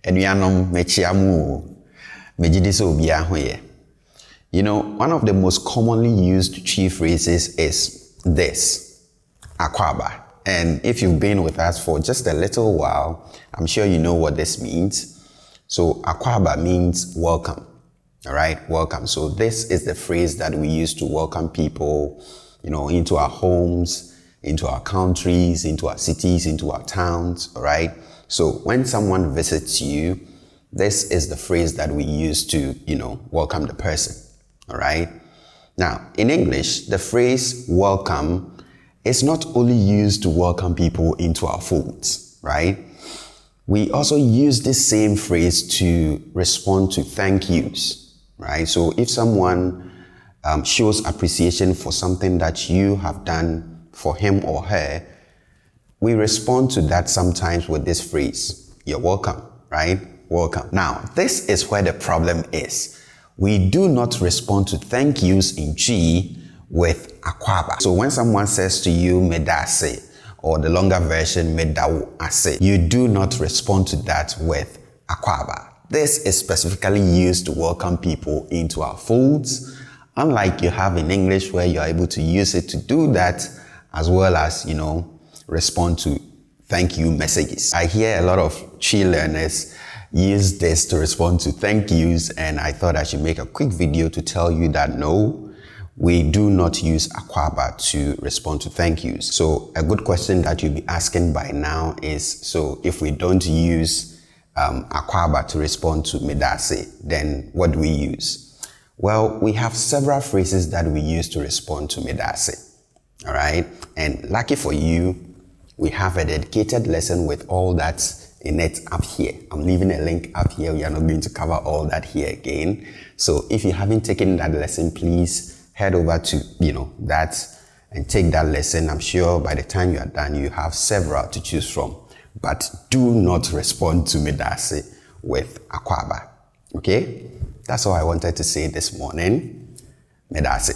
Enuanom mekyea mu mejide se obi ahoye. You know, one of the most commonly used Twi phrases is this, Akwaaba. And if you've been with us for just a little while, I'm sure you know what this means. So Akwaaba means welcome. All right, welcome. So this is the phrase that we use to welcome people, you know, into our homes, into our countries, into our cities, into our towns. All right. So when someone visits you, this is the phrase that we use to, you know, welcome the person. All right. Now, in English, the phrase welcome is not only used to welcome people into our folds, right? We also use this same phrase to respond to thank yous, right? So if someone shows appreciation for something that you have done for him or her, we respond to that sometimes with this phrase, you're welcome, right? Welcome. Now, this is where the problem is. We do not respond to thank yous in Twi with Akwaaba. So when someone says to you, medase, or the longer version, medawo ase, you do not respond to that with Akwaaba. This is specifically used to welcome people into our folds, unlike you have in English where you're able to use it to do that, as well as, you know, respond to thank you messages. I hear a lot of Twi learners use this to respond to thank yous, and I thought I should make a quick video to tell you that no, we do not use Akwaaba to respond to thank yous. So a good question that you'll be asking by now is, so if we don't use Akwaaba to respond to medase, then what do we use? Well, we have several phrases that we use to respond to medase. All right, and lucky for you, we have a dedicated lesson with all that in it up here. I'm leaving a link up here. We are not going to cover all that here again. So if you haven't taken that lesson, please head over to, you know, that and take that lesson. I'm sure by the time you are done, you have several to choose from. But do not respond to medase with Akwaaba. Okay? That's all I wanted to say this morning. Medase.